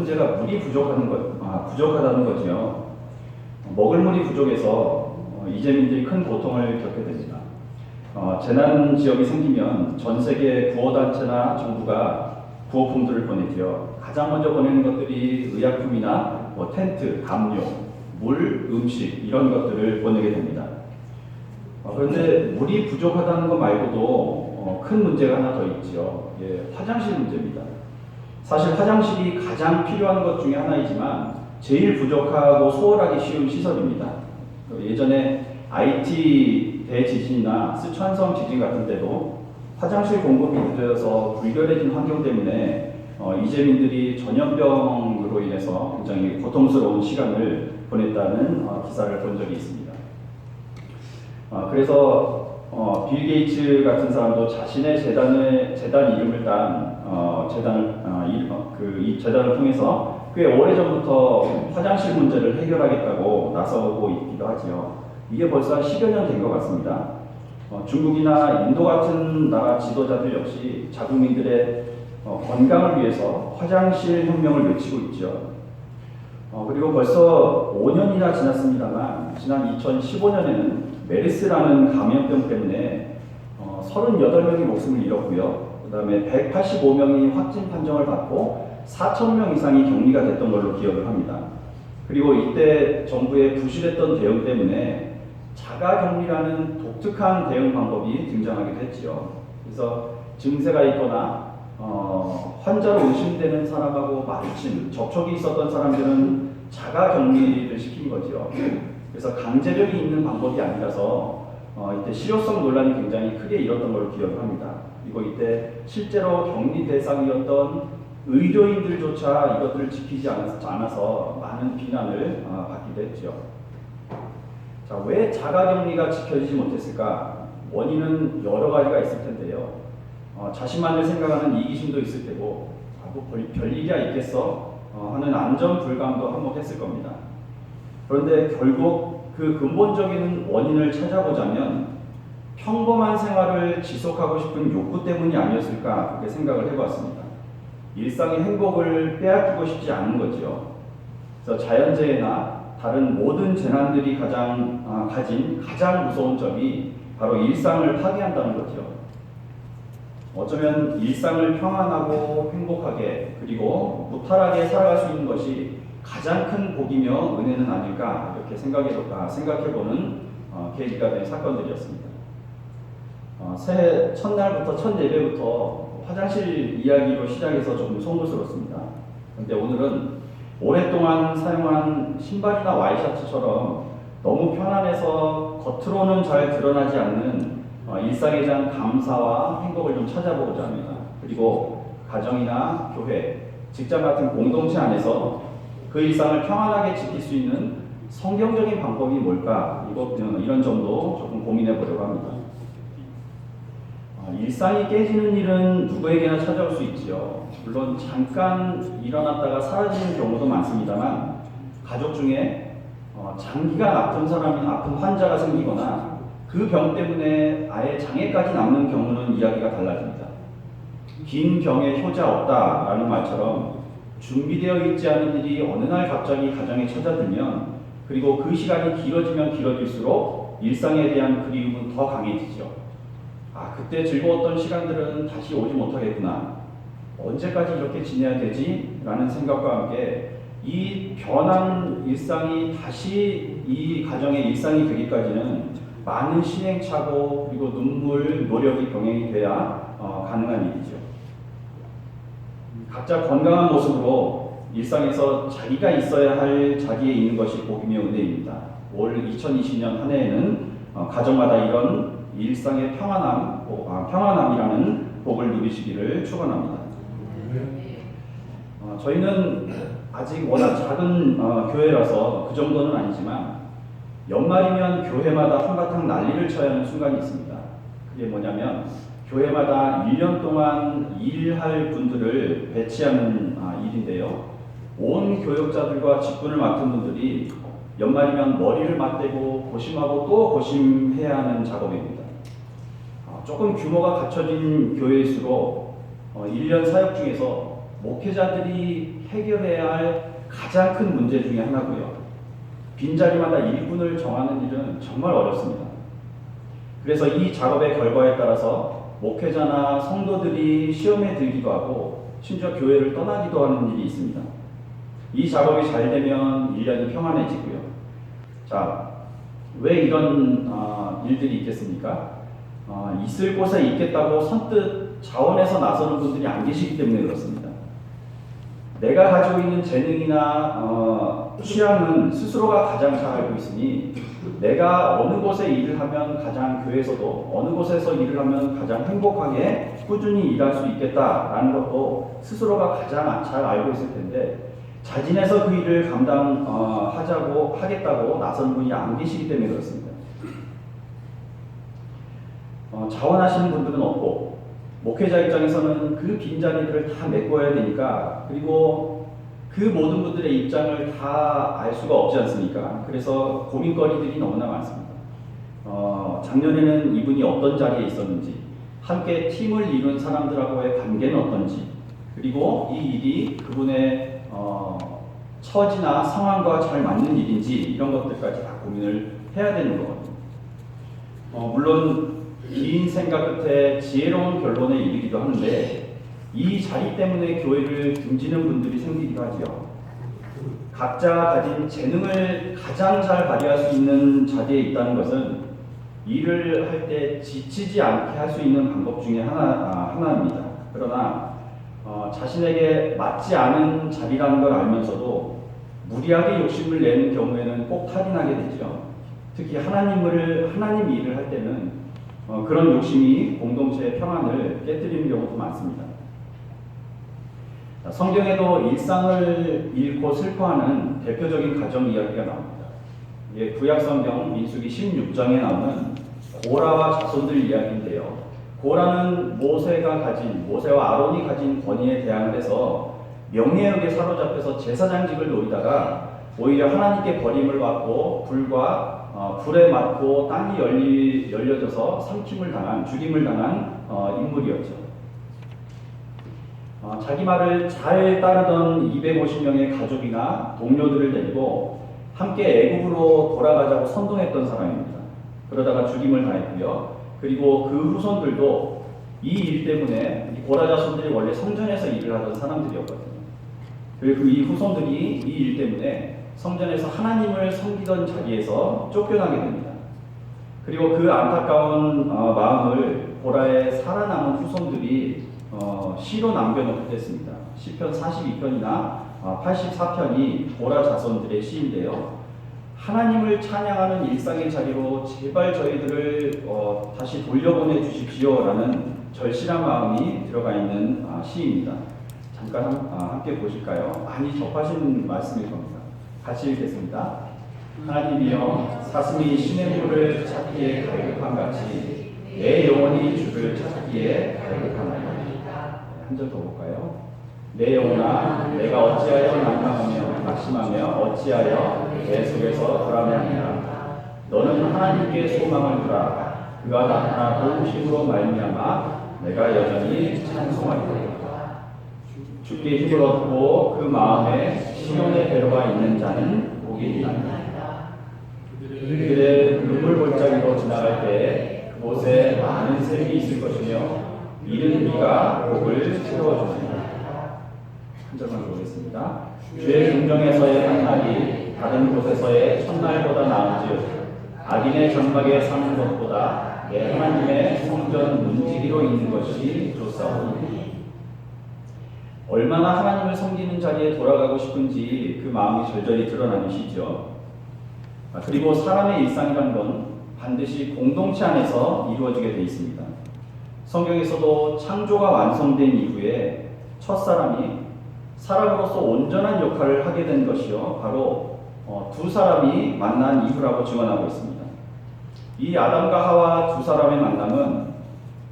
문제가 물이 부족하다는 거죠. 먹을 물이 부족해서 이재민들이 큰 고통을 겪게 됩니다. 재난 지역이 생기면 전 세계 구호단체나 정부가 구호품들을 보내죠. 가장 먼저 보내는 것들이 의약품이나 텐트, 담요, 물, 음식 이런 것들을 보내게 됩니다. 그런데 물이 부족하다는 것 말고도 큰 문제가 하나 더 있죠. 예, 화장실 문제입니다. 사실 화장실이 가장 필요한 것 중에 하나이지만 제일 부족하고 소홀하기 쉬운 시설입니다. 예전에 IT 대지진이나 스촨성 지진 같은 때도 화장실 공급이 늦어져서 불결해진 환경 때문에 이재민들이 전염병으로 인해서 굉장히 고통스러운 시간을 보냈다는 기사를 본 적이 있습니다. 그래서 빌 게이츠 같은 사람도 자신의 재단 이름을 딴 이 재단을 통해서 꽤 오래전부터 화장실 문제를 해결하겠다고 나서고 있기도 하지요. 이게 벌써 한 10여 년 된 것 같습니다. 중국이나 인도 같은 나라 지도자들 역시 자국민들의 건강을 위해서 화장실 혁명을 외치고 있죠. 그리고 벌써 5년이나 지났습니다만 지난 2015년에는 메르스라는 감염병 때문에 38명이 목숨을 잃었고요. 그 다음에 185명이 확진 판정을 받고 4,000명 이상이 격리가 됐던 걸로 기억을 합니다. 그리고 이때 정부의 부실했던 대응 때문에 자가격리라는 독특한 대응 방법이 등장하기도 했지요. 그래서 증세가 있거나 환자로 의심되는 사람하고 마주친 접촉이 있었던 사람들은 자가격리를 시킨 거죠. 그래서 강제력이 있는 방법이 아니라서 이때 실효성 논란이 굉장히 크게 일었던 걸로 기억을 합니다. 그리고 이때 실제로 격리 대상이었던 의료인들조차 이것들을 지키지 않아서 많은 비난을 받기도 했죠. 자, 왜 자가격리가 지켜지지 못했을까? 원인은 여러 가지가 있을 텐데요. 자신만을 생각하는 이기심도 있을 테고, 뭐 별일이야 있겠어 하는 안전 불감도 한몫했을 겁니다. 그런데 결국 그 근본적인 원인을 찾아보자면 평범한 생활을 지속하고 싶은 욕구 때문이 아니었을까 그렇게 생각을 해보았습니다. 일상의 행복을 빼앗기고 싶지 않은 거죠. 그래서 자연재해나 다른 모든 재난들이 가진 가장 무서운 점이 바로 일상을 파괴한다는 거죠. 어쩌면 일상을 평안하고 행복하게 그리고 무탈하게 살아갈 수 있는 것이 가장 큰 복이며 은혜는 아닐까 이렇게 생각해보는 계기가 된 사건들이었습니다. 새해 첫날부터 첫 예배부터 화장실 이야기로 시작해서 조금 송구스럽습니다. 그런데 오늘은 오랫동안 사용한 신발이나 와이셔츠처럼 너무 편안해서 겉으로는 잘 드러나지 않는 일상에 대한 감사와 행복을 좀 찾아보고자 합니다. 그리고 가정이나 교회, 직장 같은 공동체 안에서 그 일상을 평안하게 지킬 수 있는 성경적인 방법이 뭘까? 이런 점도 조금 고민해 보려고 합니다. 일상이 깨지는 일은 누구에게나 찾아올 수 있지요. 물론 잠깐 일어났다가 사라지는 경우도 많습니다만 가족 중에 장기간 아픈 환자가 생기거나 그 병 때문에 아예 장애까지 남는 경우는 이야기가 달라집니다. 긴 병에 효자 없다라는 말처럼 준비되어 있지 않은 일이 어느 날 갑자기 가정에 찾아들면 그리고 그 시간이 길어지면 길어질수록 일상에 대한 그리움은 더 강해지죠. 그때 즐거웠던 시간들은 다시 오지 못하겠구나. 언제까지 이렇게 지내야 되지? 라는 생각과 함께 이 변한 일상이 다시 이 가정의 일상이 되기까지는 많은 시행착오 그리고 눈물, 노력이 병행이 돼야 가능한 일이죠. 각자 건강한 모습으로 일상에서 자기가 있어야 할 자리에 있는 것이 복이며 은혜입니다. 올 2020년 한 해에는 가정마다 이런 일상의 평안함이라는 복을 누리시기를 축원합니다. 저희는 아직 워낙 작은 교회라서 그 정도는 아니지만 연말이면 교회마다 한바탕 난리를 쳐야 하는 순간이 있습니다. 그게 뭐냐면 교회마다 1년 동안 일할 분들을 배치하는 일인데요. 온 교역자들과 직분을 맡은 분들이 연말이면 머리를 맞대고 고심하고 또 고심해야 하는 작업입니다. 조금 규모가 갖춰진 교회일수록 1년 사역 중에서 목회자들이 해결해야 할 가장 큰 문제 중에 하나고요. 빈자리마다 일꾼을 정하는 일은 정말 어렵습니다. 그래서 이 작업의 결과에 따라서 목회자나 성도들이 시험에 들기도 하고 심지어 교회를 떠나기도 하는 일이 있습니다. 이 작업이 잘 되면 1년이 평안해지고요. 자, 왜 이런 일들이 있겠습니까? 있을 곳에 있겠다고 선뜻 자원해서 나서는 분들이 안 계시기 때문에 그렇습니다. 내가 가지고 있는 재능이나 취향은 스스로가 가장 잘 알고 있으니 내가 어느 곳에 일을 하면 가장 교회에서도 어느 곳에서 일을 하면 가장 행복하게 꾸준히 일할 수 있겠다라는 것도 스스로가 가장 잘 알고 있을 텐데 자진해서 그 일을 하겠다고 나선 분이 안 계시기 때문에 그렇습니다. 자원하시는 분들은 없고 목회자 입장에서는 그 빈자리들을 다 메꿔야 되니까 그리고 그 모든 분들의 입장을 다 알 수가 없지 않습니까? 그래서 고민거리들이 너무나 많습니다. 작년에는 이분이 어떤 자리에 있었는지 함께 팀을 이룬 사람들하고의 관계는 어떤지 그리고 이 일이 그분의 처지나 상황과 잘 맞는 일인지 이런 것들까지 다 고민을 해야 되는 거거든요. 물론 긴 생각 끝에 지혜로운 결론에 이르기도 하는데 이 자리 때문에 교회를 등지는 분들이 생기기도 하죠. 각자 가진 재능을 가장 잘 발휘할 수 있는 자리에 있다는 것은 일을 할 때 지치지 않게 할 수 있는 방법 중에 하나입니다. 그러나 자신에게 맞지 않은 자리라는 걸 알면서도 무리하게 욕심을 내는 경우에는 꼭 탈인하게 되죠. 특히 하나님 일을 할 때는 그런 욕심이 공동체의 평안을 깨뜨리는 경우도 많습니다. 성경에도 일상을 잃고 슬퍼하는 대표적인 가정 이야기가 나옵니다. 구약 성경 민수기 16장에 나오는 고라와 자손들 이야기인데요. 고라는 모세와 아론이 가진 권위에 대항을 해서 명예욕에 사로잡혀서 제사장직을 노리다가 오히려 하나님께 버림을 받고 불에 맞고 땅이 열려져서 죽임을 당한 인물이었죠. 자기 말을 잘 따르던 250명의 가족이나 동료들을 데리고 함께 애굽으로 돌아가자고 선동했던 사람입니다. 그러다가 죽임을 당했고요. 그리고 그 후손들도 이 일 때문에 고라 자손들이 원래 성전에서 일을 하던 사람들이었거든요. 그리고 이 후손들이 이 일 때문에 성전에서 하나님을 섬기던 자리에서 쫓겨나게 됩니다. 그리고 그 안타까운 마음을 고라의 살아남은 후손들이 시로 남겨놓게 됐습니다. 시편 42편이나 84편이 고라 자손들의 시인데요. 하나님을 찬양하는 일상의 자리로 제발 저희들을 다시 돌려보내 주십시오라는 절실한 마음이 들어가 있는 시입니다. 잠깐 함께 보실까요? 많이 접하신 말씀일 겁니다. 같이 읽겠습니다. 하나님이여 사슴이 신의 물을 찾기에 갈급한 같이 내 영혼이 주를 찾기에 갈급하나이다. 한 절 더 볼까요? 내 영혼아 내가 어찌하여 난감하며 낙심하며 어찌하여 내 속에서 불안해하느냐. 너는 하나님께 소망을 두라. 그가 나타나 도우심으로 말미암아 내가 여전히 찬송하리로다. 주께 힘을 얻고 그 마음에 시온의 배로가 있는 자는 복이 있나이다. 그들의 눈물 골짜기로 지나갈 때에 그곳에 많은 샘이 있을 것이며 이른 비가 복을 채워주리라. 한 절만 보겠습니다. 주의 궁정에서의 한날이 다른 곳에서의 첫날보다 나은즉 악인의 장막에 사는 것보다 내 하나님의 성전 문지기로 있는 것이 좋사오니. 얼마나 하나님을 섬기는 자리에 돌아가고 싶은지 그 마음이 절절히 드러나는 시죠. 그리고 사람의 일상이란 건 반드시 공동체 안에서 이루어지게 되어 있습니다. 성경에서도 창조가 완성된 이후에 첫사람이 사람으로서 온전한 역할을 하게 된 것이요 바로 두 사람이 만난 이후라고 증언하고 있습니다. 이 아담과 하와 두 사람의 만남은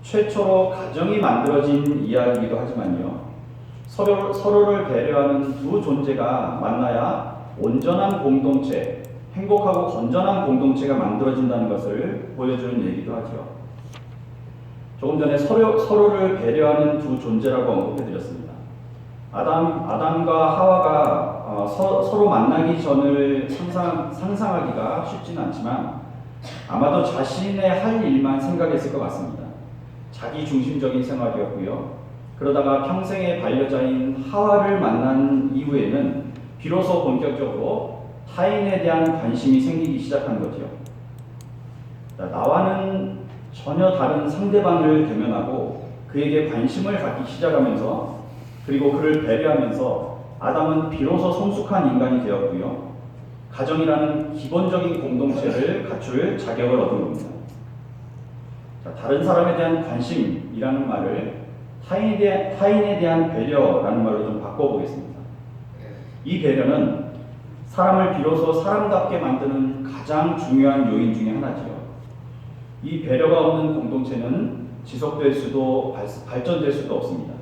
최초로 가정이 만들어진 이야기이기도 하지만요 서로를 배려하는 두 존재가 만나야 온전한 공동체, 행복하고 건전한 공동체가 만들어진다는 것을 보여주는 얘기도 하죠. 조금 전에 서로를 배려하는 두 존재라고 언급해드렸습니다. 아담과 하와가 서로 만나기 전을 상상하기가 쉽지는 않지만 아마도 자신의 할 일만 생각했을 것 같습니다. 자기 중심적인 생활이었고요. 그러다가 평생의 반려자인 하와를 만난 이후에는 비로소 본격적으로 타인에 대한 관심이 생기기 시작한 거죠. 나와는 전혀 다른 상대방을 대면하고 그에게 관심을 갖기 시작하면서 그리고 그를 배려하면서 아담은 비로소 성숙한 인간이 되었고요. 가정이라는 기본적인 공동체를 갖출 자격을 얻은 겁니다. 다른 사람에 대한 관심이라는 말을 타인에 대한 배려라는 말로 좀 바꿔보겠습니다. 이 배려는 사람을 비로소 사람답게 만드는 가장 중요한 요인 중에 하나지요. 이 배려가 없는 공동체는 지속될 수도 발전될 수도 없습니다.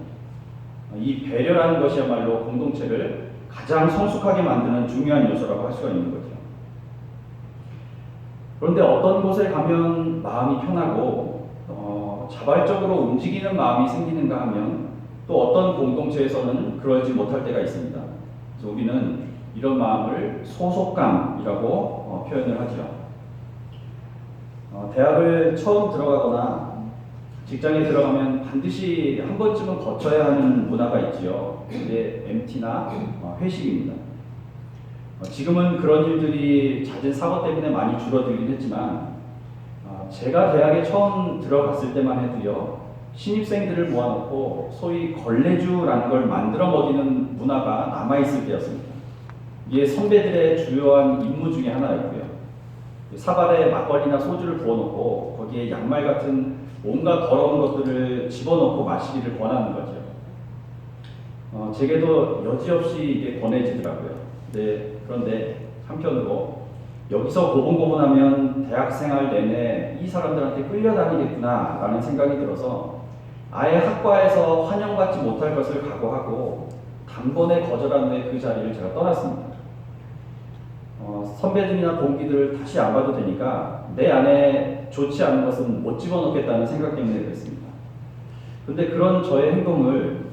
이 배려라는 것이야말로 공동체를 가장 성숙하게 만드는 중요한 요소라고 할 수가 있는 거죠. 그런데 어떤 곳에 가면 마음이 편하고 자발적으로 움직이는 마음이 생기는가 하면 또 어떤 공동체에서는 그러지 못할 때가 있습니다. 그래서 우리는 이런 마음을 소속감이라고 표현을 하죠. 대학을 처음 들어가거나 직장에 들어가면 반드시 한 번쯤은 거쳐야 하는 문화가 있지요. 그게 MT나 회식입니다. 지금은 그런 일들이 잦은 사고 때문에 많이 줄어들긴 했지만 제가 대학에 처음 들어갔을 때만 해도요. 신입생들을 모아놓고 소위 걸레주라는 걸 만들어 먹이는 문화가 남아있을 때였습니다. 이게 선배들의 주요한 임무 중에 하나였고요. 사발에 막걸리나 소주를 부어놓고 거기에 양말 같은 온갖 더러운 것들을 집어넣고 마시기를 권하는 거죠. 제게도 여지없이 이게 권해지더라고요. 그런데 한편으로 여기서 고분고분하면 대학생활 내내 이 사람들한테 끌려다니겠구나 라는 생각이 들어서 아예 학과에서 환영받지 못할 것을 각오하고 단번에 거절한 후에 그 자리를 제가 떠났습니다. 선배들이나 동기들을 다시 안 봐도 되니까 내 안에 좋지 않은 것은 못 집어넣겠다는 생각 때문에 그랬습니다. 근데 그런 저의 행동을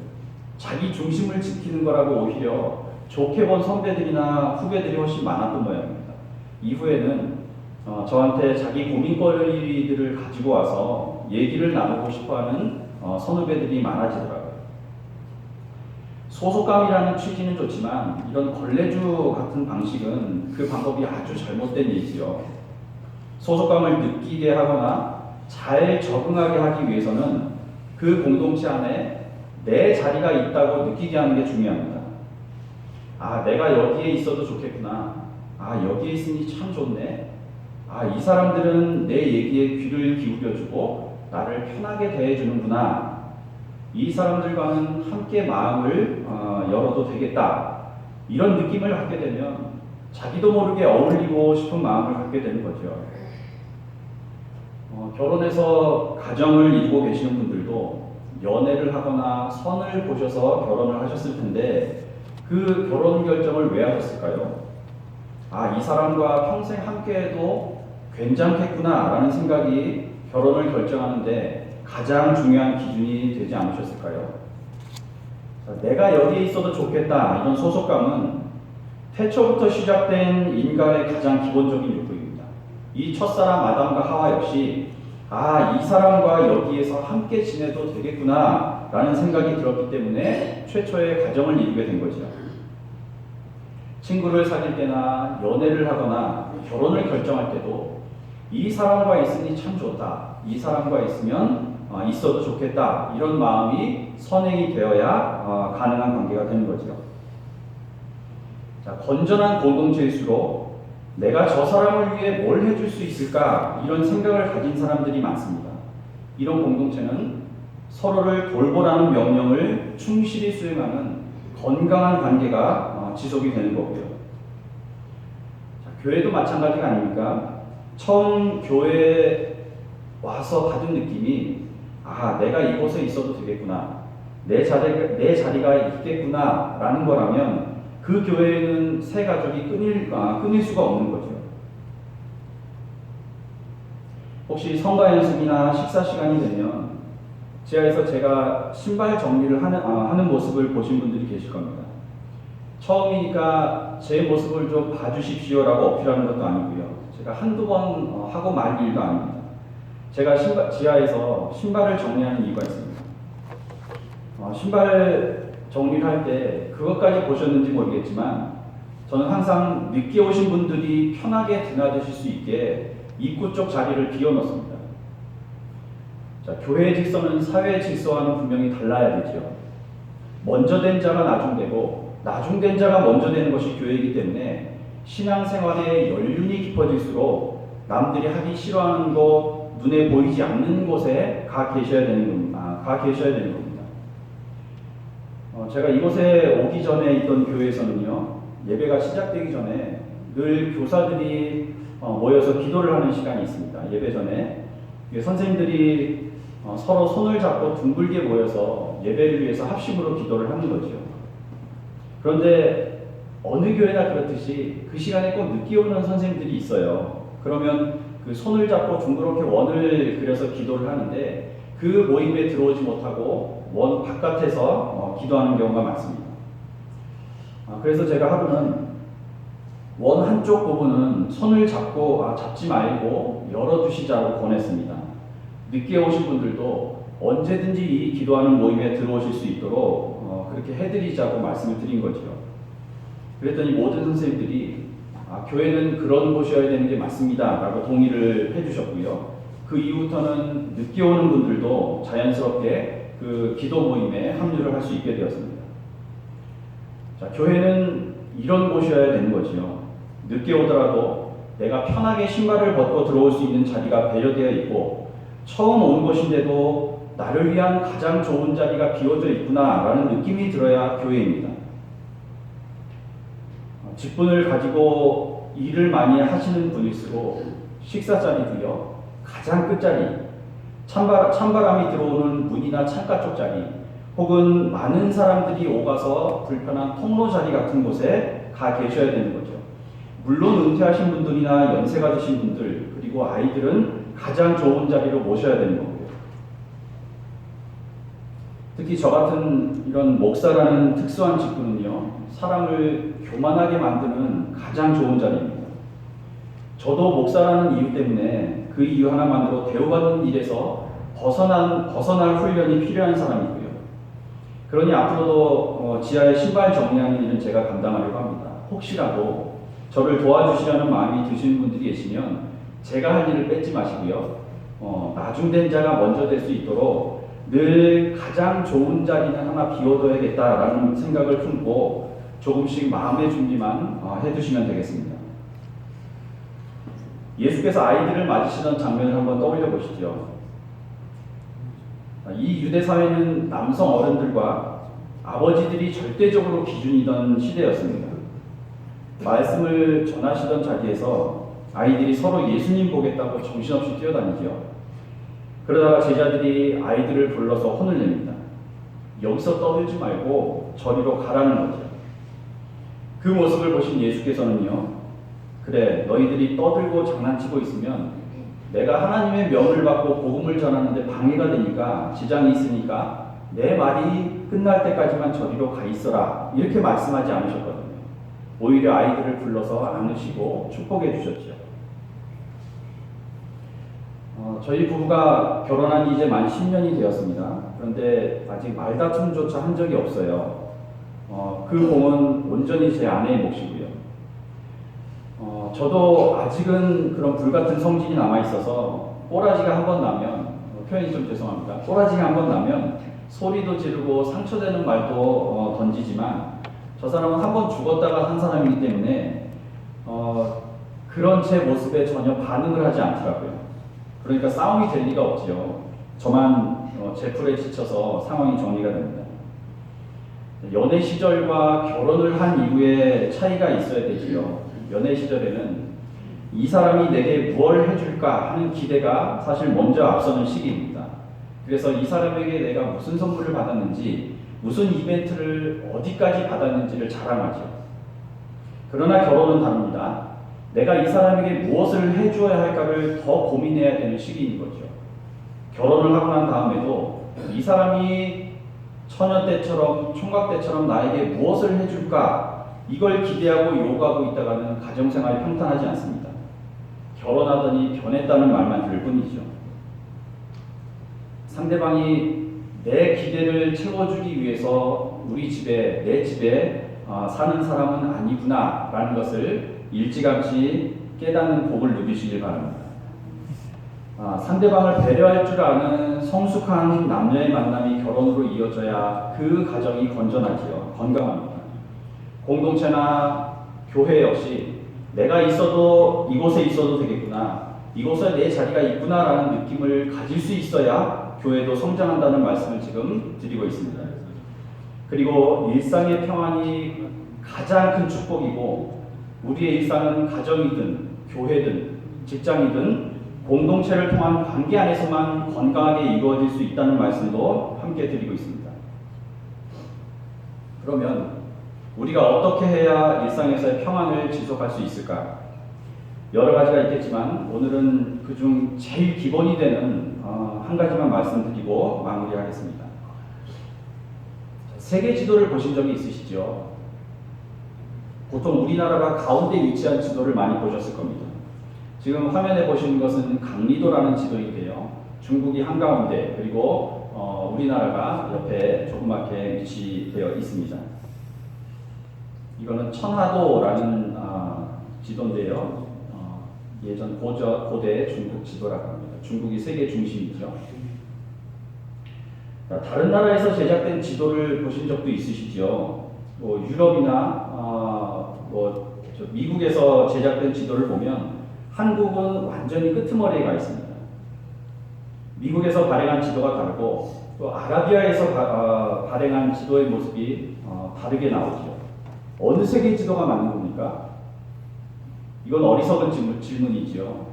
자기 중심을 지키는 거라고 오히려 좋게 본 선배들이나 후배들이 훨씬 많았던 모양입니다. 이후에는 저한테 자기 고민거리들을 가지고 와서 얘기를 나누고 싶어하는 선후배들이 많아지더라고요. 소속감이라는 취지는 좋지만 이런 걸레주 같은 방식은 그 방법이 아주 잘못된 예지요. 소속감을 느끼게 하거나 잘 적응하게 하기 위해서는 그 공동체 안에 내 자리가 있다고 느끼게 하는 게 중요합니다. 내가 여기에 있어도 좋겠구나. 여기에 있으니 참 좋네. 이 사람들은 내 얘기에 귀를 기울여주고 나를 편하게 대해주는구나. 이 사람들과는 함께 마음을 열어도 되겠다. 이런 느낌을 갖게 되면 자기도 모르게 어울리고 싶은 마음을 갖게 되는 거죠. 결혼해서 가정을 이루고 계시는 분들도 연애를 하거나 선을 보셔서 결혼을 하셨을 텐데 그 결혼 결정을 왜 하셨을까요? 이 사람과 평생 함께해도 괜찮겠구나 라는 생각이 결혼을 결정하는데 가장 중요한 기준이 되지 않으셨을까요? 내가 여기에 있어도 좋겠다 이런 소속감은 태초부터 시작된 인간의 가장 기본적인 욕구입니다. 이 첫사람 아담과 하와 역시 이 사람과 여기에서 함께 지내도 되겠구나 라는 생각이 들었기 때문에 최초의 가정을 이루게 된 거죠. 친구를 사귈 때나 연애를 하거나 결혼을 결정할 때도 이 사람과 있으니 참 좋다. 이 사람과 있으면 있어도 좋겠다. 이런 마음이 선행이 되어야 가능한 관계가 되는 거죠. 건전한 공동체일수록 내가 저 사람을 위해 뭘 해줄 수 있을까? 이런 생각을 가진 사람들이 많습니다. 이런 공동체는 서로를 돌보라는 명령을 충실히 수행하는 건강한 관계가 지속이 되는 거고요. 교회도 마찬가지가 아닙니까? 처음 교회에 와서 받은 느낌이 내가 이곳에 있어도 되겠구나. 내 자리가 있겠구나 라는 거라면 그 교회에는 새 가족이 끊일 수가 없는 거죠. 혹시 성가 연습이나 식사 시간이 되면 지하에서 제가 신발 정리를 하는 모습을 보신 분들이 계실 겁니다. 처음이니까 제 모습을 좀 봐주십시오라고 어필하는 것도 아니고요. 제가 한두 번 하고 말 일도 아닙니다. 제가 지하에서 신발을 정리하는 이유가 있습니다. 신발 정리를 할 때 그것까지 보셨는지 모르겠지만 저는 항상 늦게 오신 분들이 편하게 드나드실 수 있게 입구 쪽 자리를 비워놓습니다. 자, 교회의 질서는 사회의 질서와는 분명히 달라야 되죠. 먼저 된 자가 나중되고 나중된 자가 먼저 되는 것이 교회이기 때문에 신앙생활의 연륜이 깊어질수록 남들이 하기 싫어하는 것, 눈에 보이지 않는 곳에 가 계셔야 되는 겁니다. 제가 이곳에 오기 전에 있던 교회에서는요, 예배가 시작되기 전에 늘 교사들이 모여서 기도를 하는 시간이 있습니다. 예배 전에 선생님들이 서로 손을 잡고 둥글게 모여서 예배를 위해서 합심으로 기도를 하는 거죠. 그런데 어느 교회나 그렇듯이 그 시간에 꼭 늦게 오는 선생님들이 있어요. 그러면 그 손을 잡고 둥그렇게 원을 그려서 기도를 하는데 그 모임에 들어오지 못하고 원 바깥에서 기도하는 경우가 많습니다. 그래서 제가 하루는 원 한쪽 부분은 손을 잡지 말고 열어두시자고 권했습니다. 늦게 오신 분들도 언제든지 이 기도하는 모임에 들어오실 수 있도록 그렇게 해드리자고 말씀을 드린 거죠. 그랬더니 모든 선생님들이 교회는 그런 곳이어야 되는 게 맞습니다 라고 동의를 해주셨고요. 그 이후부터는 늦게 오는 분들도 자연스럽게 그 기도 모임에 합류를 할 수 있게 되었습니다. 자, 교회는 이런 곳이어야 되는 거지요. 늦게 오더라도 내가 편하게 신발을 벗고 들어올 수 있는 자리가 배려되어 있고 처음 온 곳인데도 나를 위한 가장 좋은 자리가 비워져 있구나라는 느낌이 들어야 교회입니다. 직분을 가지고 일을 많이 하시는 분일수록 식사 자리도요, 가장 끝자리, 찬바람이 들어오는 문이나 창가 쪽 자리, 혹은 많은 사람들이 오가서 불편한 통로 자리 같은 곳에 가 계셔야 되는 거죠. 물론 은퇴하신 분들이나 연세가 드신 분들, 그리고 아이들은 가장 좋은 자리로 모셔야 되는 거고요. 특히 저 같은 이런 목사라는 특수한 직분은요, 사람을 교만하게 만드는 가장 좋은 자리입니다. 저도 목사라는 이유 때문에 그 이유 하나만으로 대우받는 일에서 벗어날 훈련이 필요한 사람이고요. 그러니 앞으로도 지하에 신발 정리하는 일은 제가 감당하려고 합니다. 혹시라도 저를 도와주시라는 마음이 드시는 분들이 계시면 제가 할 일을 뺏지 마시고요. 나중된 자가 먼저 될 수 있도록 늘 가장 좋은 자리는 하나 비워둬야겠다라는 생각을 품고 조금씩 마음의 준비만 해두시면 되겠습니다. 예수께서 아이들을 맞으시던 장면을 한번 떠올려 보시죠. 이 유대 사회는 남성 어른들과 아버지들이 절대적으로 기준이던 시대였습니다. 말씀을 전하시던 자리에서 아이들이 서로 예수님 보겠다고 정신없이 뛰어다니죠. 그러다가 제자들이 아이들을 불러서 혼을 냅니다. 여기서 떠들지 말고 저리로 가라는 거죠. 그 모습을 보신 예수께서는요, 그래, 너희들이 떠들고 장난치고 있으면 내가 하나님의 명을 받고 복음을 전하는데 방해가 되니까, 지장이 있으니까 내 말이 끝날 때까지만 저리로 가 있어라, 이렇게 말씀하지 않으셨거든요. 오히려 아이들을 불러서 안으시고 축복해 주셨죠. 저희 부부가 결혼한 지 이제 만 10년이 되었습니다. 그런데 아직 말다툼조차 한 적이 없어요. 그 공은 온전히 제 아내의 몫이고요. 저도 아직은 그런 불같은 성질이 남아있어서 꼬라지가 한 번 나면, 표현이 좀 죄송합니다. 꼬라지가 한 번 나면 소리도 지르고 상처되는 말도 던지지만 저 사람은 한 번 죽었다가 산 사람이기 때문에 그런 제 모습에 전혀 반응을 하지 않더라고요. 그러니까 싸움이 될 리가 없지요. 저만 제 풀에 지쳐서 상황이 정리가 됩니다. 연애 시절과 결혼을 한 이후에 차이가 있어야 되지요. 연애 시절에는 이 사람이 내게 무엇을 해줄까 하는 기대가 사실 먼저 앞서는 시기입니다. 그래서 이 사람에게 내가 무슨 선물을 받았는지, 무슨 이벤트를 어디까지 받았는지를 자랑하죠. 그러나 결혼은 다릅니다. 내가 이 사람에게 무엇을 해주어야 할까를 더 고민해야 되는 시기인 거죠. 결혼을 하고 난 다음에도 이 사람이 처녀 때처럼 총각 때처럼 나에게 무엇을 해줄까? 이걸 기대하고 요구하고 있다가는 가정생활이 평탄하지 않습니다. 결혼하더니 변했다는 말만 들을 뿐이죠. 상대방이 내 기대를 채워주기 위해서 우리 집에, 내 집에 사는 사람은 아니구나 라는 것을 일찌감치 깨닫는 복을 누리시길 바랍니다. 상대방을 배려할 줄 아는 성숙한 남녀의 만남이 결혼으로 이어져야 그 가정이 건전하지요. 건강합니다. 공동체나 교회 역시 내가 있어도 이곳에 있어도 되겠구나, 이곳에 내 자리가 있구나 라는 느낌을 가질 수 있어야 교회도 성장한다는 말씀을 지금 드리고 있습니다. 그리고 일상의 평안이 가장 큰 축복이고, 우리의 일상은 가정이든 교회든 직장이든 공동체를 통한 관계 안에서만 건강하게 이루어질 수 있다는 말씀도 함께 드리고 있습니다. 그러면 우리가 어떻게 해야 일상에서의 평안을 지속할 수 있을까? 여러 가지가 있겠지만 오늘은 그중 제일 기본이 되는 한 가지만 말씀드리고 마무리하겠습니다. 세계 지도를 보신 적이 있으시죠? 보통 우리나라가 가운데 위치한 지도를 많이 보셨을 겁니다. 지금 화면에 보시는 것은 강리도라는 지도인데요. 중국이 한가운데, 그리고 우리나라가 옆에 조그맣게 위치되어 있습니다. 이거는 천하도라는 지도인데요. 예전 고대 중국 지도라고 합니다. 중국이 세계 중심이죠. 다른 나라에서 제작된 지도를 보신 적도 있으시죠? 유럽이나 미국에서 제작된 지도를 보면 한국은 완전히 끄트머리에 가 있습니다. 미국에서 발행한 지도가 다르고 또 아라비아에서 발행한 지도의 모습이 다르게 나오죠. 어느 세계 지도가 맞는 겁니까? 이건 어리석은 질문이죠.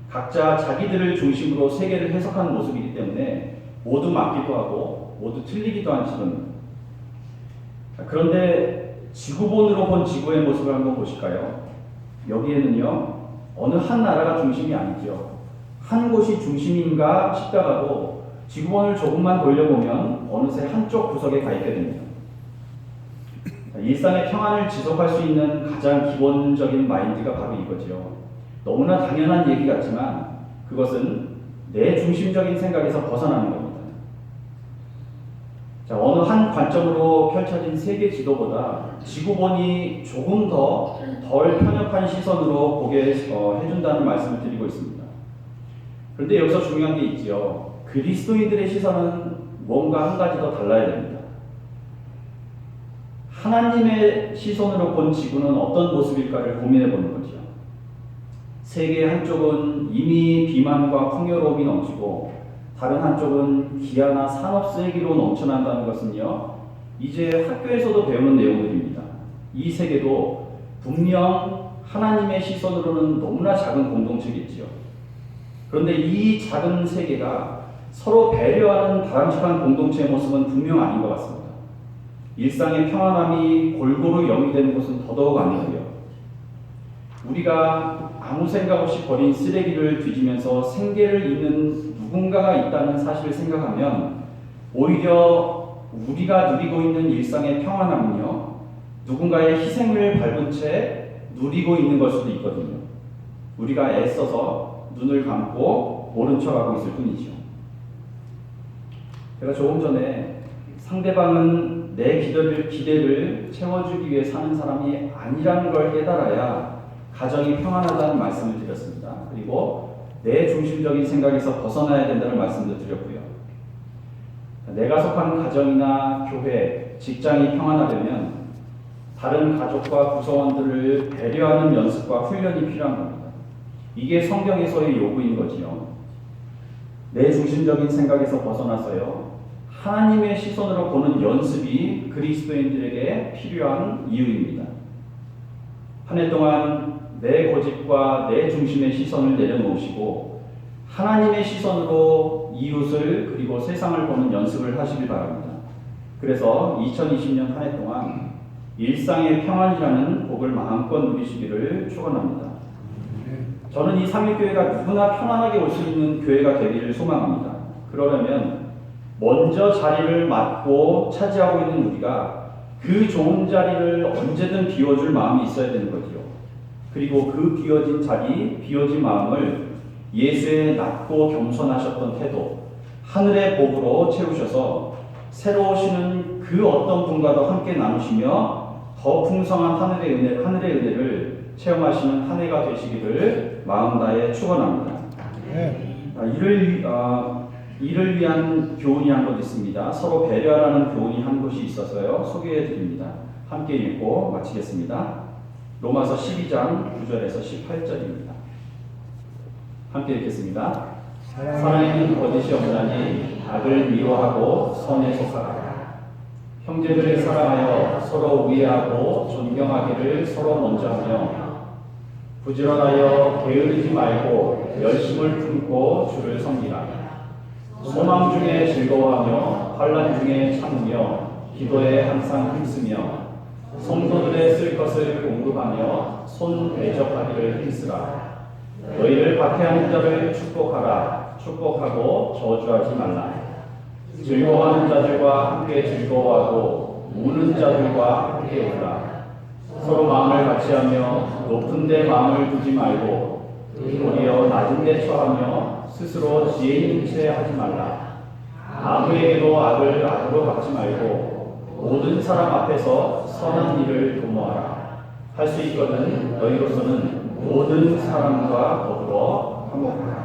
각자 자기들을 중심으로 세계를 해석하는 모습이기 때문에 모두 맞기도 하고 모두 틀리기도 한 지도입니다. 그런데 지구본으로 본 지구의 모습을 한번 보실까요? 여기에는요, 어느 한 나라가 중심이 아니죠. 한 곳이 중심인가 싶다가도 지구본을 조금만 돌려보면 어느새 한쪽 구석에 가 있게 됩니다. 일상의 평안을 지속할 수 있는 가장 기본적인 마인드가 바로 이거죠. 너무나 당연한 얘기 같지만 그것은 내 중심적인 생각에서 벗어나는 겁니다. 어느 한 관점으로 펼쳐진 세계 지도보다 지구본이 조금 덜 편협한 시선으로 보게 해준다는 말씀을 드리고 있습니다. 그런데 여기서 중요한 게 있죠. 그리스도인들의 시선은 뭔가 한 가지 더 달라야 됩니다. 하나님의 시선으로 본 지구는 어떤 모습일까를 고민해 보는 거죠. 세계 한쪽은 이미 비만과 풍요로움이 넘치고 다른 한쪽은 기아나 산업 쓰레기로 넘쳐난다는 것은요, 이제 학교에서도 배우는 내용들입니다. 이 세계도 분명 하나님의 시선으로는 너무나 작은 공동체겠지요. 그런데 이 작은 세계가 서로 배려하는 바람직한 공동체의 모습은 분명 아닌 것 같습니다. 일상의 평안함이 골고루 영위되는 곳은 더더욱 아니고요. 우리가 아무 생각 없이 버린 쓰레기를 뒤지면서 생계를 잇는 누군가가 있다는 사실을 생각하면 오히려 우리가 누리고 있는 일상의 평안함은요, 누군가의 희생을 밟은 채 누리고 있는 걸 수도 있거든요. 우리가 애써서 눈을 감고 모른 척하고 있을 뿐이죠. 제가 조금 전에 상대방은 내 기대를 채워주기 위해 사는 사람이 아니라는 걸 깨달아야 가정이 평안하다는 말씀을 드렸습니다. 그리고 내 중심적인 생각에서 벗어나야 된다는 말씀도 드렸고요. 내가 속한 가정이나 교회, 직장이 평안하려면 다른 가족과 구성원들을 배려하는 연습과 훈련이 필요한 겁니다. 이게 성경에서의 요구인 거지요. 내 중심적인 생각에서 벗어나서요, 하나님의 시선으로 보는 연습이 그리스도인들에게 필요한 이유입니다. 한 해 동안 내 고집과 내 중심의 시선을 내려놓으시고 하나님의 시선으로 이웃을 그리고 세상을 보는 연습을 하시길 바랍니다. 그래서 2020년 한 해 동안 일상의 평안이라는 복을 마음껏 누리시기를 축원합니다. 저는 이 삼일교회가 누구나 편안하게 올 수 있는 교회가 되기를 소망합니다. 그러려면 먼저 자리를 맡고 차지하고 있는 우리가 그 좋은 자리를 언제든 비워줄 마음이 있어야 되는 거지요. 그리고 그 비워진 자리, 비워진 마음을 예수의 낮고 겸손하셨던 태도, 하늘의 복으로 채우셔서 새로 오시는 그 어떤 분과도 함께 나누시며 더 풍성한 하늘의 은혜를 체험하시는 한 해가 되시기를 마음 다해 축원합니다. 이를 위한 교훈이 한 것 있습니다. 서로 배려하라는 교훈이 한 곳이 있어서요. 소개해 드립니다. 함께 읽고 마치겠습니다. 로마서 12장 9절에서 18절입니다. 함께 읽겠습니다. 사랑에는 거짓이 없나니 악을 미워하고 선에 속하라. 형제들을 사랑하여 서로 우애하고 존경하기를 서로 먼저 하며 부지런하여 게으르지 말고 열심을 품고 주를 섬기라. 소망 중에 즐거워하며 환난 중에 참으며 기도에 항상 힘쓰며 성도들의 쓸 것을 공급하며 손 대접하기를 힘쓰라. 너희를 박해하는 자를 축복하라. 축복하고 저주하지 말라. 즐거워하는 자들과 함께 즐거워하고 우는 자들과 함께 울라. 서로 마음을 같이하며 높은 데 마음을 두지 말고 도리어 낮은 데 처하며 스스로 지혜 있는 채 하지 말라. 아무에게도 악을 악으로 갚지 말고 모든 사람 앞에서 선한 일을 도모하라. 할 수 있거든 너희로서는 모든 사람과 더불어 화목하라.